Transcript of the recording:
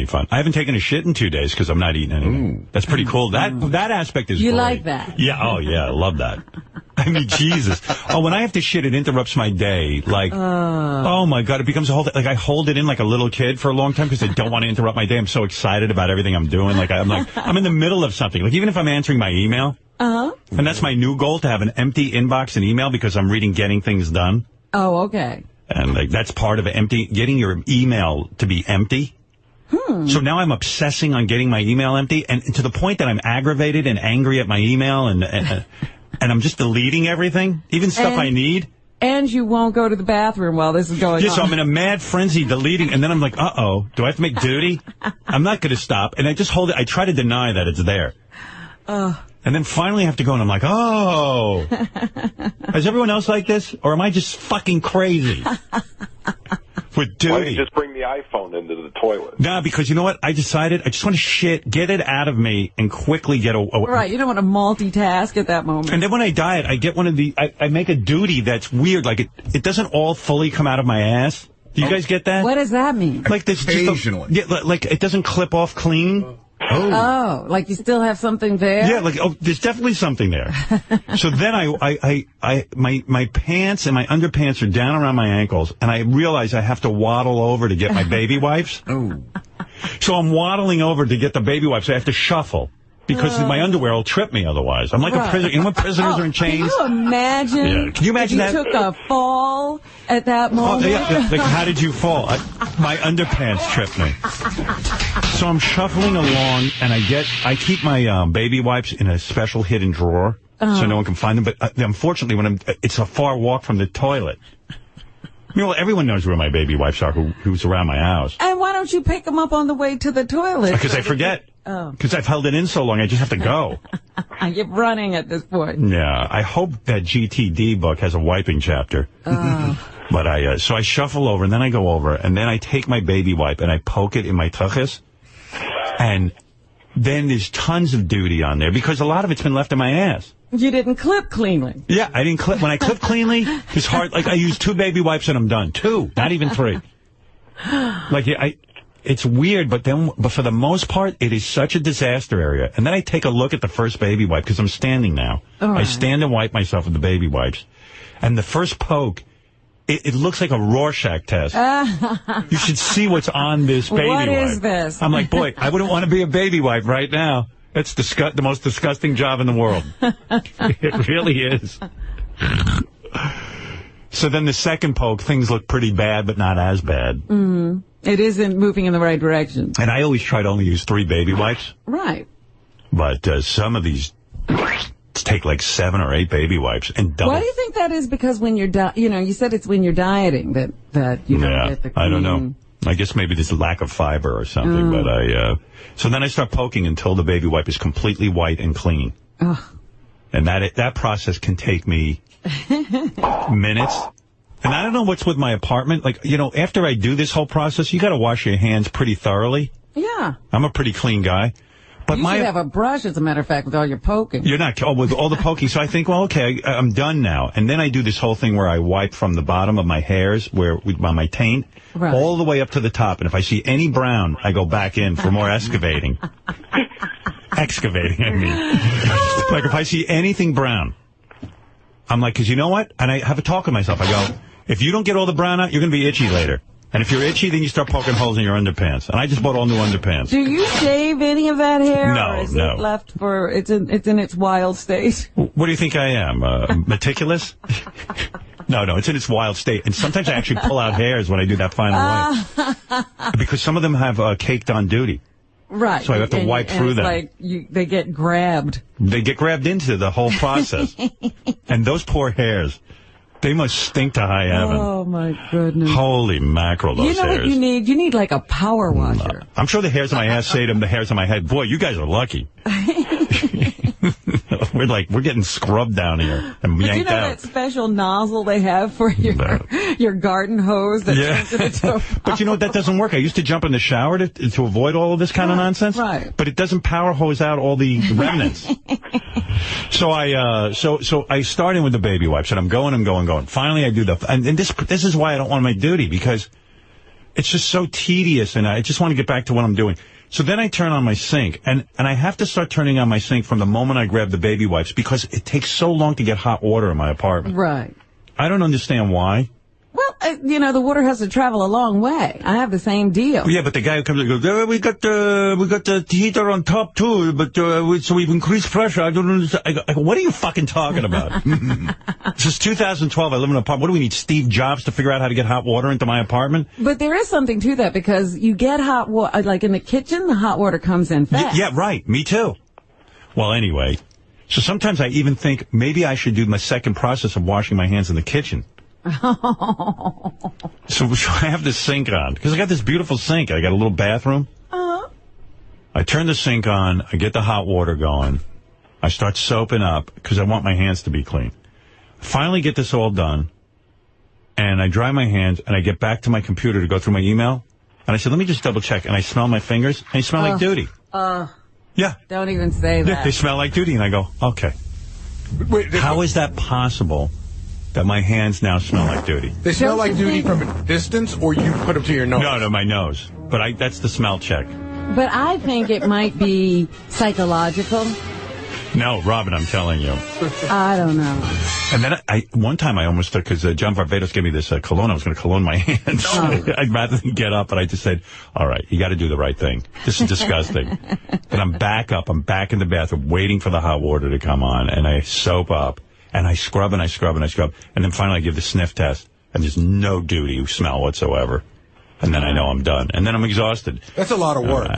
any fun. I haven't taken a shit in 2 days because I'm not eating anything. That's pretty cool. That aspect is great. You like that? Yeah. Oh, yeah. I love that. I mean, Jesus. Oh, when I have to shit, it interrupts my day. Like, oh, my God. It becomes a whole thing. Like, I hold it in like a little kid for a long time because I don't want to interrupt my day. I'm so excited about everything I'm doing. Like, I'm in the middle of something. Like, even if I'm answering my email. And that's my new goal, to have an empty inbox and email, because I'm reading Getting Things Done. Oh, okay. And like that's part of getting your email to be empty. So now I'm obsessing on getting my email empty, and to the point that I'm aggravated and angry at my email, and I'm just deleting everything, even stuff I need. And you won't go to the bathroom while this is going on. So I'm in a mad frenzy deleting, and then I'm like, uh-oh, do I have to make duty? I'm not going to stop. And I just hold it. I try to deny that it's there. And then finally I have to go, and I'm like, oh. Is everyone else like this? Or am I just fucking crazy? With duty. Why don't you just bring the iPhone into the toilet? Nah, because you know what? I decided I just want to shit, get it out of me, and quickly get away. Right, you don't want to multitask at that moment. And then when I diet, I get one of the, I make a duty that's weird. Like, it doesn't all fully come out of my ass. Do you guys get that? What does that mean? Like this, occasionally. Like it doesn't clip off clean. Oh, like you still have something there? Yeah, like, oh, there's definitely something there. So then my pants and my underpants are down around my ankles, and I realize I have to waddle over to get my baby wipes. So I'm waddling over to get the baby wipes. I have to shuffle, because my underwear will trip me otherwise. I'm like a prisoner. You know when prisoners are in chains? Can you imagine? Yeah. Can you imagine if you that? took a fall at that moment? Like, how did you fall? My underpants tripped me. So I'm shuffling along, and I keep my baby wipes in a special hidden drawer, so no one can find them. But unfortunately, it's a far walk from the toilet. Everyone knows where my baby wipes are who's around my house. And why don't you pick them up on the way to the toilet? Because I forget. Because I've held it in so long, I just have to go. You're running at this point. Yeah, I hope that GTD book has a wiping chapter. But so I shuffle over, and then I go over, and then I take my baby wipe, and I poke it in my tuchus. And then there's tons of duty on there, because a lot of it's been left in my ass. You didn't clip cleanly. Yeah, I didn't clip. When I clip cleanly, it's hard. Like, I use 2 baby wipes and I'm done. 2, not even 3. Like, it's weird, but for the most part, it is such a disaster area. And then I take a look at the first baby wipe, because I'm standing now. I stand and wipe myself with the baby wipes. And the first poke, it looks like a Rorschach test. You should see what's on this baby wipe. What is this? I'm like, boy, I wouldn't want to be a baby wipe right now. It's the most disgusting job in the world. It really is. So then the second poke, things look pretty bad, but not as bad. It isn't moving in the right direction. And I always try to only use 3 baby wipes. Right. But some of these take like 7 or 8 baby wipes and double. Why do you think that is? Because when you're, you said it's when you're dieting that you don't get the clean. I don't know. I guess maybe there's a lack of fiber or something. But so then I start poking until the baby wipe is completely white and clean. And that process can take me minutes. And I don't know what's with my apartment. Like, after I do this whole process, you got to wash your hands pretty thoroughly. Yeah. I'm a pretty clean guy. But you should have a brush, as a matter of fact, with all your poking. You're not, with all the poking. So I think, well, okay, I'm done now. And then I do this whole thing where I wipe from the bottom of my hairs, on my taint, all the way up to the top. And if I see any brown, I go back in for more excavating. Excavating, I mean. Like, if I see anything brown, I'm like, because you know what? And I have a talk with myself. I go, if you don't get all the brown out, you're going to be itchy later. And if you're itchy, then you start poking holes in your underpants. And I just bought all new underpants. Do you shave any of that hair? No, or is it left for, it's in its wild state? What do you think I am? Meticulous? No, it's in its wild state. And sometimes I actually pull out hairs when I do that final wipe. Because some of them have caked on duty. Right. So I have to wipe through them. Like they get grabbed. They get grabbed into the whole process. And those poor hairs. They must stink to high heaven. Oh, my goodness. Holy mackerel, those hairs. You know what you need? You need like a power washer. I'm sure the hairs on my ass say to the hairs on my head, boy, you guys are lucky. We're getting scrubbed down here and yanked out. That special nozzle they have for your garden hose that turns into a But you know, that doesn't work. I used to jump in the shower to avoid all of this kind of nonsense. Right. But it doesn't power hose out all the remnants. So I start in with the baby wipes, and I'm going. Finally, I do and this is why I don't want to make duty, because It's just so tedious, and I just want to get back to what I'm doing. So then I turn on my sink, and I have to start turning on my sink from the moment I grab the baby wipes because it takes so long to get hot water in my apartment. Right. I don't understand why. Well, the water has to travel a long way. I have the same deal. Yeah, but the guy who comes and goes, we got the heater on top, too, but so we've increased pressure. I don't understand. I go, what are you fucking talking about? Since 2012, I live in an apartment. What do we need, Steve Jobs, to figure out how to get hot water into my apartment? But there is something to that, because you get hot water, like in the kitchen, the hot water comes in fast. Yeah, right. Me too. Well, anyway, so sometimes I even think maybe I should do my second process of washing my hands in the kitchen. So I have this sink on, because I got this beautiful sink. I got a little bathroom. I turn the sink on. I get the hot water going. I start soaping up, because I want my hands to be clean. Finally get this all done, and I dry my hands, and I get back to my computer to go through my email. And I said, let me just double check. And I smell my fingers, and they smell like duty. Yeah. Don't even say that. Yeah, they smell like duty. And I go, okay. Wait, how is that possible that my hands now smell like duty? They smell like duty from a distance, or you put them to your nose? No, my nose. But that's the smell check. But I think it might be psychological. No, Robin, I'm telling you. I don't know. And then one time I almost took, because John Varvatos gave me this cologne. I was going to cologne my hands. I'd rather than get up, but I just said, all right, you got to do the right thing. This is disgusting. Then I'm back up. I'm back in the bathroom waiting for the hot water to come on, and I soap up, and I scrub, and I scrub, and I scrub. And then finally I give the sniff test, and there's no duty smell whatsoever. And then I know I'm done. And then I'm exhausted. That's a lot of work.